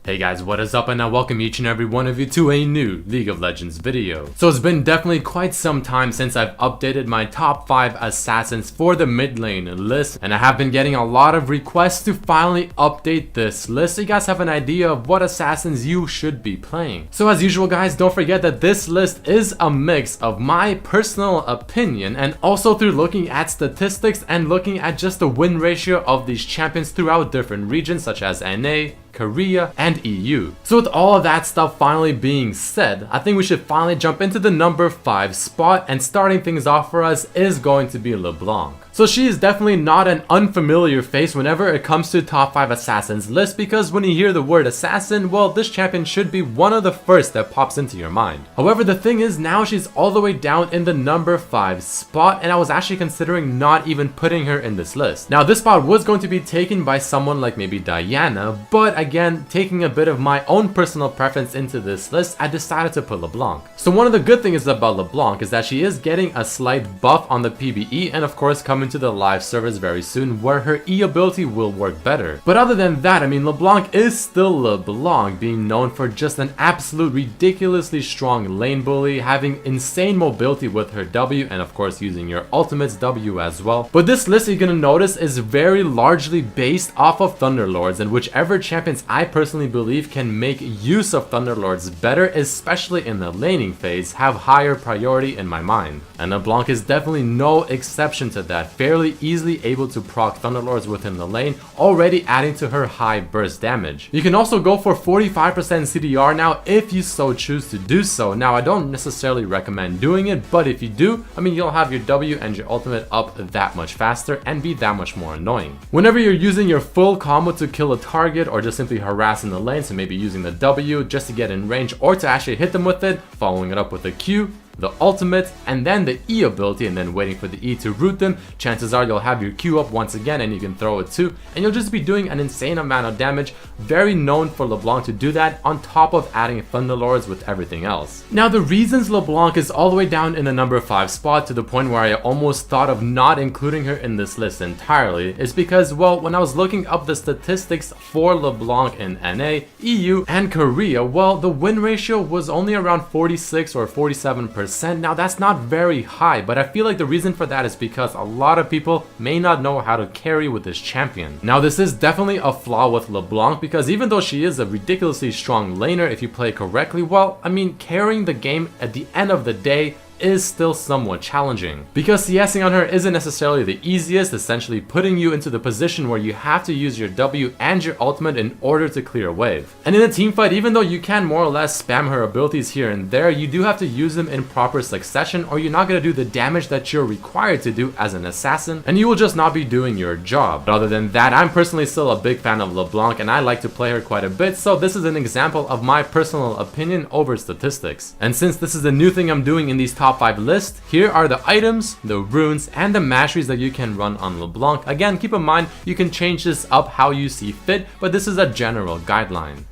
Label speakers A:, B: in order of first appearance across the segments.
A: Hey guys, what is up, and I welcome each and every one of you to a new League of Legends video. So it's been definitely quite some time since I've updated my top 5 assassins for the mid lane list, and I have been getting a lot of requests to finally update this list so you guys have an idea of what assassins you should be playing. So as usual guys, don't forget that this list is a mix of my personal opinion and also through looking at statistics and looking at just the win ratio of these champions throughout different regions such as NA, Korea, and EU. So with all of that stuff finally being said, I think we should finally jump into the number 5 spot, and starting things off for us is going to be LeBlanc. So she is definitely not an unfamiliar face whenever it comes to top 5 assassins list, because when you hear the word assassin, well, this champion should be one of the first that pops into your mind. However, the thing is now she's all the way down in the number 5 spot, and I was actually considering not even putting her in this list. Now this spot was going to be taken by someone like maybe Diana, but again, taking a bit of my own personal preference into this list, I decided to put LeBlanc. So one of the good things about LeBlanc is that she is getting a slight buff on the PBE, and of course coming to the live service very soon where her E ability will work better. But other than that, I mean, LeBlanc is still LeBlanc, being known for just an absolute ridiculously strong lane bully, having insane mobility with her W, and of course using your ultimate's W as well. But this list, you're gonna notice, is very largely based off of Thunderlords, and whichever champions I personally believe can make use of Thunderlords better, especially in the laning phase, have higher priority in my mind. And LeBlanc is definitely no exception to that, fairly easily able to proc Thunderlords within the lane, already adding to her high burst damage. You can also go for 45% CDR now if you so choose to do so. Now I don't necessarily recommend doing it, but if you do, I mean, you'll have your W and your ultimate up that much faster and be that much more annoying. Whenever you're using your full combo to kill a target or just simply harass in the lane, so maybe using the W just to get in range or to actually hit them with it, following it up with a Q, the ultimate, and then the E ability, and then waiting for the E to root them, chances are you'll have your Q up once again and you can throw it too, and you'll just be doing an insane amount of damage. Very known for LeBlanc to do that, on top of adding Thunderlords with everything else. Now the reasons LeBlanc is all the way down in the number 5 spot, to the point where I almost thought of not including her in this list entirely, is because, well, when I was looking up the statistics for LeBlanc in NA, EU, and Korea, well, the win ratio was only around 46 or 47%. Now that's not very high, but I feel like the reason for that is because a lot of people may not know how to carry with this champion. Now this is definitely a flaw with LeBlanc, because even though she is a ridiculously strong laner if you play correctly, well, I mean, carrying the game at the end of the day is still somewhat challenging, because CSing on her isn't necessarily the easiest, essentially putting you into the position where you have to use your W and your ultimate in order to clear a wave. And in a team fight, even though you can more or less spam her abilities here and there, you do have to use them in proper succession, or you're not going to do the damage that you're required to do as an assassin, and you will just not be doing your job. But other than that, I'm personally still a big fan of LeBlanc, and I like to play her quite a bit, so this is an example of my personal opinion over statistics. And since this is a new thing I'm doing in these top 5 list, here are the items, the runes, and the masteries that you can run on LeBlanc. Again, keep in mind, you can change this up how you see fit, but this is a general guideline.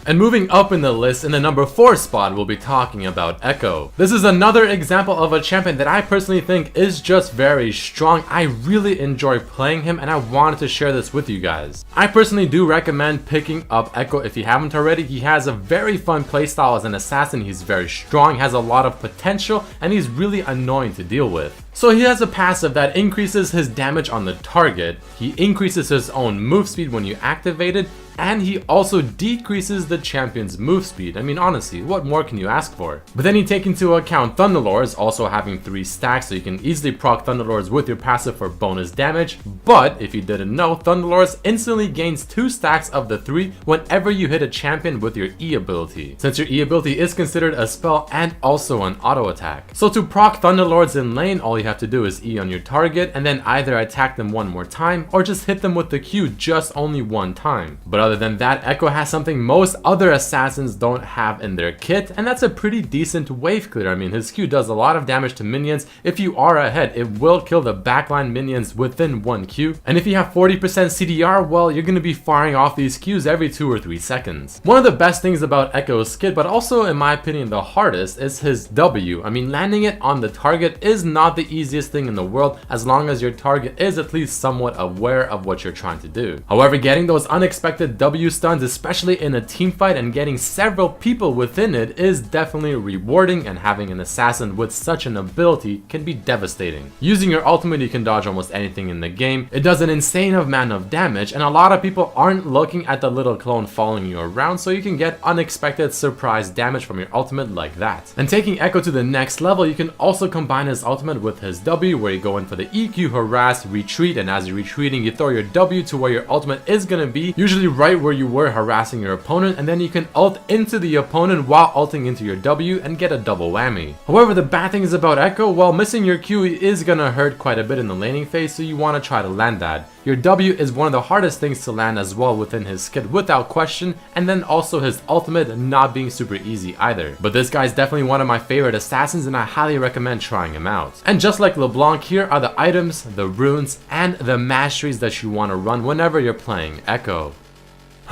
A: And moving up in the list, in the number 4 spot, we'll be talking about Echo. This is another example of a champion that I personally think is just very strong. I really enjoy playing him, and I wanted to share this with you guys. I personally do recommend picking up Echo if you haven't already. He has a very fun playstyle as an assassin. He's very strong, has a lot of potential, and he's really annoying to deal with. So he has a passive that increases his damage on the target, he increases his own move speed when you activate it, and he also decreases the champion's move speed. I mean, honestly, what more can you ask for? But then you take into account Thunderlords also having 3 stacks, so you can easily proc Thunderlords with your passive for bonus damage. But if you didn't know, Thunderlords instantly gains 2 stacks of the 3 whenever you hit a champion with your E ability, since your E ability is considered a spell and also an auto attack. So to proc Thunderlords in lane, all you have to do is E on your target and then either attack them one more time or just hit them with the Q just only one time. But other than that, Echo has something most other assassins don't have in their kit, and that's a pretty decent wave clear. I mean, his Q does a lot of damage to minions. If you are ahead, it will kill the backline minions within 1 Q. And if you have 40% CDR, well, you're going to be firing off these Qs every 2 or 3 seconds. One of the best things about Echo's kit, but also in my opinion the hardest, is his W. I mean, landing it on the target is not the easiest thing in the world, as long as your target is at least somewhat aware of what you're trying to do. However, getting those unexpected unexpected W stuns, especially in a team fight, and getting several people within it is definitely rewarding, and having an assassin with such an ability can be devastating. Using your ultimate, you can dodge almost anything in the game. It does an insane amount of damage, and a lot of people aren't looking at the little clone following you around, so you can get unexpected surprise damage from your ultimate like that. And taking Echo to the next level, you can also combine his ultimate with his W, where you go in for the EQ, harass, retreat, and as you're retreating, you throw your W to where your ultimate is gonna be, usually right where you were harassing your opponent, and then you can ult into the opponent while ulting into your W and get a double whammy. However, the bad thing is about Echo, well, missing your Q is gonna hurt quite a bit in the laning phase, so you wanna try to land that. Your W is one of the hardest things to land as well within his skid without question, and then also his ultimate not being super easy either. But this guy is definitely one of my favorite assassins, and I highly recommend trying him out. And just like LeBlanc, here are the items, the runes, and the masteries that you want to run whenever you're playing Echo.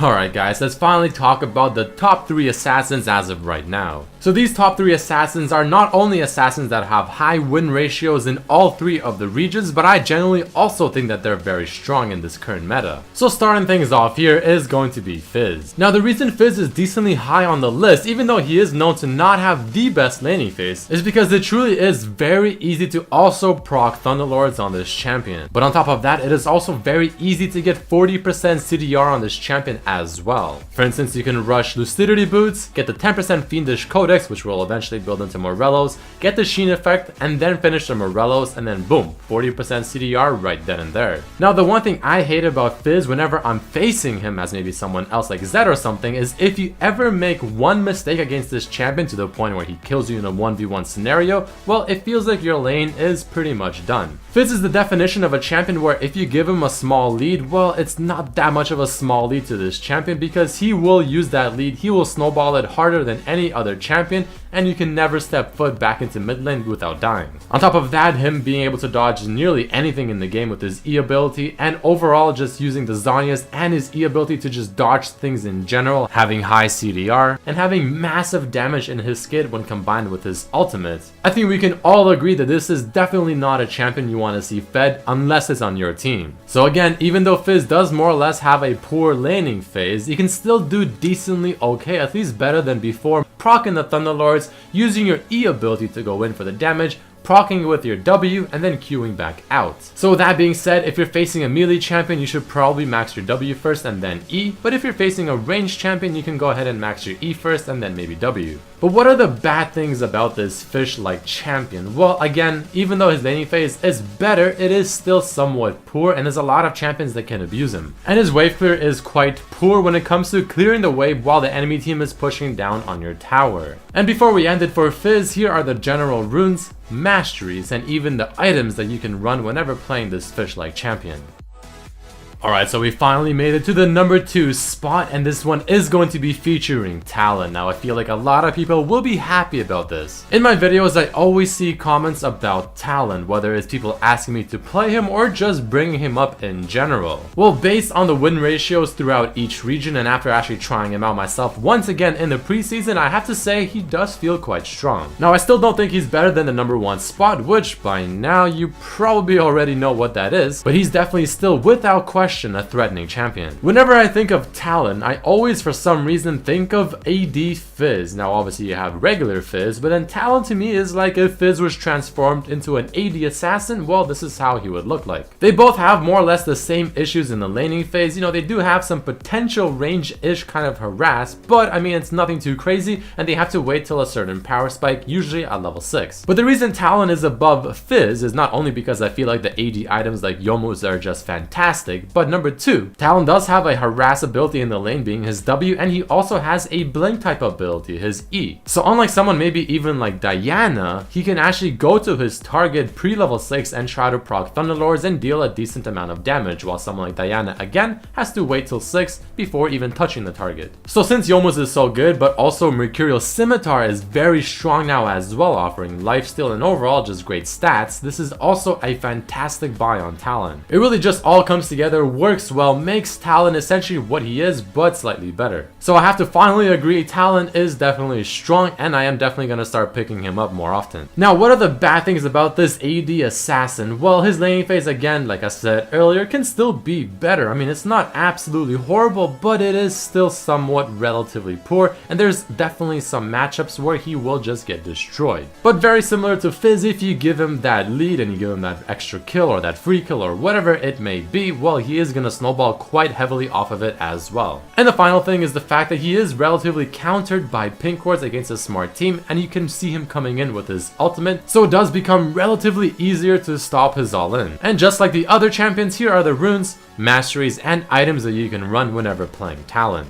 A: Alright guys, let's finally talk about the top 3 assassins as of right now. So these top 3 assassins are not only assassins that have high win ratios in all 3 of the regions, but I generally also think that they're very strong in this current meta. So starting things off here is going to be Fizz. Now the reason Fizz is decently high on the list, even though he is known to not have the best laning phase, is because it truly is very easy to also proc Thunderlords on this champion. But on top of that, it is also very easy to get 40% CDR on this champion as well. For instance, you can rush Lucidity Boots, get the 10% Fiendish Codex, which will eventually build into Morellos, get the Sheen effect, and then finish the Morellos, and then boom, 40% CDR right then and there. Now the one thing I hate about Fizz whenever I'm facing him as maybe someone else like Zed or something is if you ever make one mistake against this champion to the point where he kills you in a 1v1 scenario, well, it feels like your lane is pretty much done. Fizz is the definition of a champion where if you give him a small lead, well, it's not that much of a small lead to this champion because he will use that lead, he will snowball it harder than any other champion, and you can never step foot back into mid lane without dying. On top of that, him being able to dodge nearly anything in the game with his E ability, and overall just using the Zhonya's and his E ability to just dodge things in general, having high CDR, and having massive damage in his skid when combined with his ultimate. I think we can all agree that this is definitely not a champion you want to see fed unless it's on your team. So again, even though Fizz does more or less have a poor laning phase, you can still do decently okay, at least better than before, proccing the Thunderlords, using your E ability to go in for the damage, proccing with your W, and then queuing back out. So with that being said, if you're facing a melee champion, you should probably max your W first and then E, but if you're facing a ranged champion, you can go ahead and max your E first and then maybe W. But what are the bad things about this fish-like champion? Well, again, even though his laning phase is better, it is still somewhat poor, and there's a lot of champions that can abuse him. And his wave clear is quite poor when it comes to clearing the wave while the enemy team is pushing down on your tower. And before we end it for Fizz, here are the general runes, masteries, and even the items that you can run whenever playing this fish-like champion. Alright, so we finally made it to the number 2 spot, and this one is going to be featuring Talon. Now I feel like a lot of people will be happy about this. In my videos, I always see comments about Talon, whether it's people asking me to play him or just bringing him up in general. Well, based on the win ratios throughout each region and after actually trying him out myself once again in the preseason, I have to say he does feel quite strong. Now I still don't think he's better than the number 1 spot, which by now you probably already know what that is, but he's definitely still without question a threatening champion. Whenever I think of Talon, I always for some reason think of AD Fizz. Now obviously you have regular Fizz, but then Talon to me is like if Fizz was transformed into an AD assassin, well, this is how he would look like. They both have more or less the same issues in the laning phase. You know, they do have some potential range-ish kind of harass, but I mean it's nothing too crazy, and they have to wait till a certain power spike, usually at level 6. But the reason Talon is above Fizz is not only because I feel like the AD items like Youmuu's are just fantastic, but number 2, Talon does have a harass ability in the lane being his W, and he also has a blink type ability, his E. So unlike someone maybe even like Diana, he can actually go to his target pre-level 6 and try to proc Thunderlords and deal a decent amount of damage, while someone like Diana again has to wait till 6 before even touching the target. So since Youmuu's is so good, but also Mercurial Scimitar is very strong now as well, offering lifesteal and overall just great stats, this is also a fantastic buy on Talon. It really just all comes together together works well, makes Talon essentially what he is, but slightly better. So I have to finally agree, Talon is definitely strong, and I am definitely going to start picking him up more often. Now, what are the bad things about this AD assassin? Well, his laning phase, again, like I said earlier, can still be better. I mean, it's not absolutely horrible, but it is still somewhat relatively poor, and there's definitely some matchups where he will just get destroyed. But very similar to Fizz, if you give him that lead and you give him that extra kill or that free kill or whatever it may be, well, he is going to snowball quite heavily off of it as well. And the final thing is the fact that he is relatively countered by pink wards against a smart team, and you can see him coming in with his ultimate, so it does become relatively easier to stop his all-in. And just like the other champions, here are the runes, masteries, and items that you can run whenever playing Talon.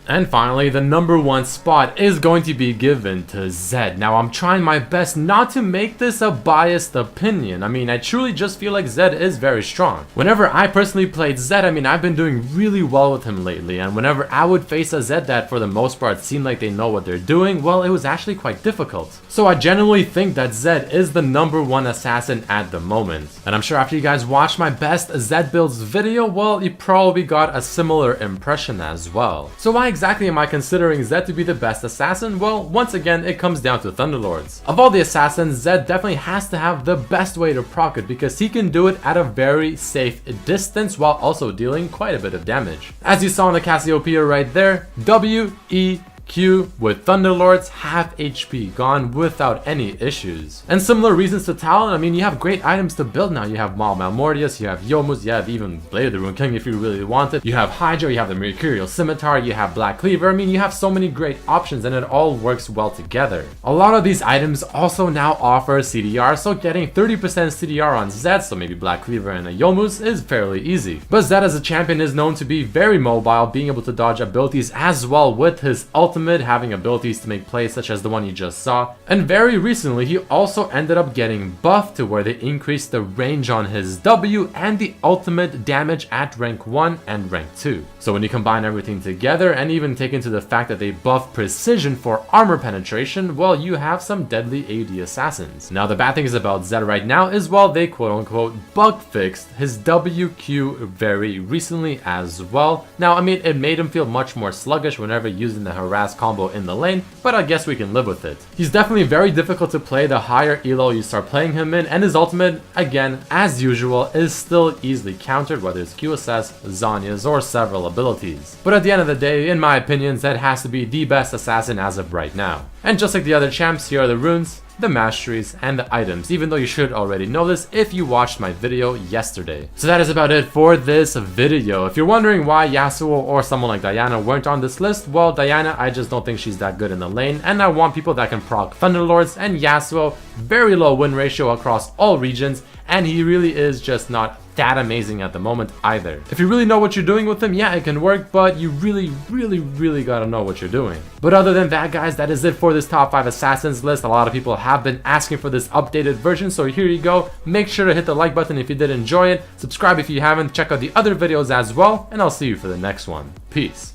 A: And finally, the number one spot is going to be given to Zed. Now, I'm trying my best not to make this a biased opinion. I mean, I truly just feel like Zed is very strong. Whenever I personally played Zed, I mean, I've been doing really well with him lately, and whenever I would face a Zed that for the most part seemed like they know what they're doing, well, it was actually quite difficult. So I genuinely think that Zed is the number one assassin at the moment. And I'm sure after you guys watched my best Zed builds video, well, you probably got a similar impression as well. So why exactly am I considering Zed to be the best assassin? Well, once again, it comes down to Thunderlords. Of all the assassins, Zed definitely has to have the best way to proc it because he can do it at a very safe distance while also dealing quite a bit of damage. As you saw in the Cassiopeia right there, W, E, Q with Thunderlords, half HP gone without any issues. And similar reasons to Talon, I mean, you have great items to build now. You have Maul Malmortius, you have Youmuu's, you have even Blade of the Rune King if you really want it. You have Hydra, you have the Mercurial Scimitar, you have Black Cleaver. I mean, you have so many great options and it all works well together. A lot of these items also now offer CDR, so getting 30% CDR on Zed, so maybe Black Cleaver and a Youmuu's, is fairly easy. But Zed as a champion is known to be very mobile, being able to dodge abilities as well with his ultimate, having abilities to make plays such as the one you just saw. And very recently, he also ended up getting buffed to where they increased the range on his W and the ultimate damage at rank 1 and rank 2. So when you combine everything together and even take into the fact that they buff precision for armor penetration, well, you have some deadly AD assassins. Now the bad thing is about Zed right now is, well, they quote unquote bug fixed his WQ very recently as well. Now, I mean, it made him feel much more sluggish whenever using the harass combo in the lane, but I guess we can live with it. He's definitely very difficult to play the higher elo you start playing him in, and his ultimate, again, as usual, is still easily countered, whether it's QSS, Zhonya's, or several abilities. But at the end of the day, in my opinion, Zed has to be the best assassin as of right now. And just like the other champs, here are the runes, the masteries, and the items, even though you should already know this if you watched my video yesterday. So that is about it for this video. If you're wondering why Yasuo or someone like Diana weren't on this list, well, Diana, I just don't think she's that good in the lane, and I want people that can proc Thunderlords, and Yasuo, very low win ratio across all regions, and he really is just not that amazing at the moment either. If you really know what you're doing with him, yeah, it can work, but you really gotta know what you're doing. But other than that, guys, that is it for this top 5 assassins list. A lot of people have been asking for this updated version, so here you go. Make sure to hit the like button if you did enjoy it, subscribe if you haven't, check out the other videos as well, and I'll see you for the next one. Peace.